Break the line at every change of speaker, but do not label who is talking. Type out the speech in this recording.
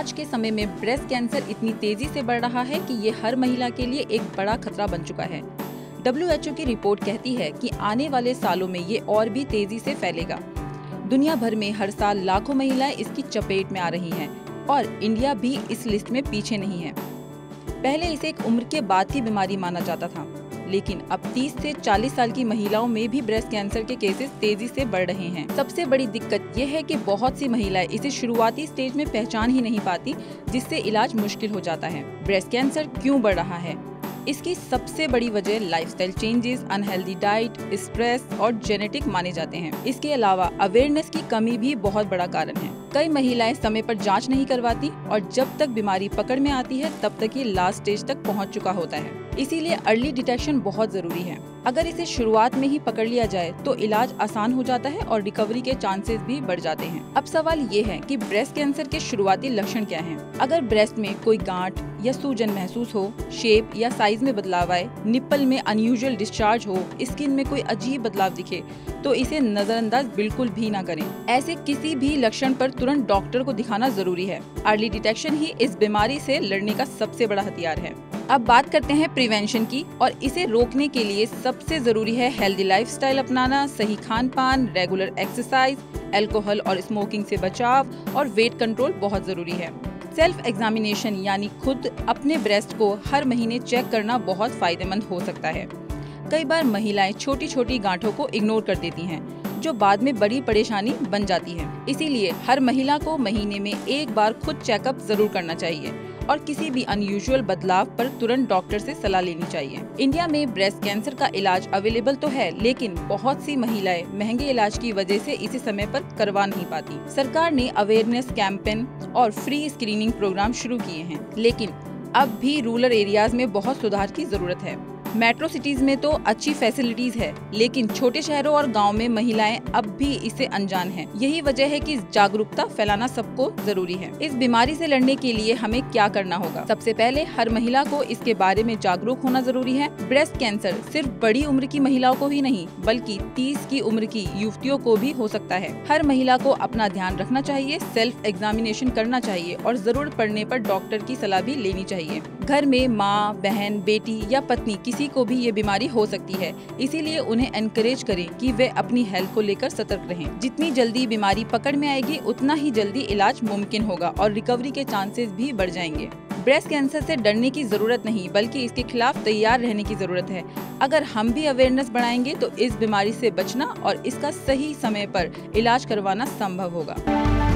आज के समय में ब्रेस्ट कैंसर इतनी तेजी से बढ़ रहा है कि ये हर महिला के लिए एक बड़ा खतरा बन चुका है। WHO की रिपोर्ट कहती है कि आने वाले सालों में ये और भी तेजी से फैलेगा। दुनिया भर में हर साल लाखों महिलाएं इसकी चपेट में आ रही हैं और इंडिया भी इस लिस्ट में पीछे नहीं है। पहले इसे एक उम्र के बाद की बीमारी माना जाता था, लेकिन अब 30 से 40 साल की महिलाओं में भी ब्रेस्ट कैंसर के केसेस तेजी से बढ़ रहे हैं। सबसे बड़ी दिक्कत यह है कि बहुत सी महिलाएं इसे शुरुआती स्टेज में पहचान ही नहीं पाती, जिससे इलाज मुश्किल हो जाता है। ब्रेस्ट कैंसर क्यों बढ़ रहा है? इसकी सबसे बड़ी वजह lifestyle changes, unhealthy diet, stress और जेनेटिक माने जाते हैं। इसके अलावा अवेयरनेस की कमी भी बहुत बड़ा कारण है। कई महिलाएं समय पर जांच नहीं करवाती और जब तक बीमारी पकड़ में आती है तब तक ये लास्ट स्टेज तक पहुंच चुका होता है। इसीलिए अर्ली डिटेक्शन बहुत जरूरी है। अगर इसे शुरुआत में ही पकड़ लिया जाए तो इलाज आसान हो जाता है और रिकवरी के चांसेस भी बढ़ जाते हैं। अब सवाल ये है कि ब्रेस्ट कैंसर के शुरुआती लक्षण क्या हैं? अगर ब्रेस्ट में कोई गांठ या सूजन महसूस हो, शेप या साइज में बदलाव आए, निप्पल में अनयूजुअल डिस्चार्ज हो, स्किन में कोई अजीब बदलाव दिखे, तो इसे नजरअंदाज बिल्कुल भी ना करें। ऐसे किसी भी लक्षण पर तुरंत डॉक्टर को दिखाना जरूरी है। अर्ली डिटेक्शन ही इस बीमारी से लड़ने का सबसे बड़ा हथियार है। अब बात करते हैं प्रिवेंशन की, और इसे रोकने के लिए सबसे जरूरी है हेल्दी लाइफस्टाइल अपनाना, सही खान पान, रेगुलर एक्सरसाइज, अल्कोहल और स्मोकिंग से बचाव और वेट कंट्रोल बहुत जरूरी है। सेल्फ एग्जामिनेशन यानी खुद अपने ब्रेस्ट को हर महीने चेक करना बहुत फायदेमंद हो सकता है। कई बार महिलाएं छोटी छोटी गांठों को इग्नोर कर देती हैं, जो बाद में बड़ी परेशानी बन जाती है। इसीलिए हर महिला को महीने में एक बार खुद चेकअप जरूर करना चाहिए और किसी भी अनयूजुअल बदलाव पर तुरंत डॉक्टर से सलाह लेनी चाहिए। इंडिया में ब्रेस्ट कैंसर का इलाज अवेलेबल तो है, लेकिन बहुत सी महिलाएं महंगे इलाज की वजह से इसे समय पर करवा नहीं पाती। सरकार ने अवेयरनेस कैंपेन और फ्री स्क्रीनिंग प्रोग्राम शुरू किए हैं, लेकिन अब भी रूरल एरियाज में बहुत सुधार की जरूरत है। मेट्रो सिटीज में तो अच्छी फैसिलिटीज है, लेकिन छोटे शहरों और गांव में महिलाएं अब भी इससे अनजान हैं। यही वजह है कि जागरूकता फैलाना सबको जरूरी है। इस बीमारी से लड़ने के लिए हमें क्या करना होगा? सबसे पहले हर महिला को इसके बारे में जागरूक होना जरूरी है। ब्रेस्ट कैंसर सिर्फ बड़ी उम्र की महिलाओं को ही नहीं, बल्कि 30 की उम्र की युवतियों को भी हो सकता है। हर महिला को अपना ध्यान रखना चाहिए, सेल्फ एग्जामिनेशन करना चाहिए और जरूरत पड़ने पर डॉक्टर की सलाह भी लेनी चाहिए। घर में माँ, बहन, बेटी या पत्नी किसी को भी ये बीमारी हो सकती है, इसीलिए उन्हें एनकरेज करें कि वे अपनी हेल्थ को लेकर सतर्क रहें। जितनी जल्दी बीमारी पकड़ में आएगी, उतना ही जल्दी इलाज मुमकिन होगा और रिकवरी के चांसेस भी बढ़ जाएंगे। ब्रेस्ट कैंसर से डरने की जरूरत नहीं, बल्कि इसके खिलाफ तैयार रहने की जरूरत है। अगर हम भी अवेयरनेस बढ़ाएंगे तो इस बीमारी से बचना और इसका सही समय पर इलाज करवाना संभव होगा।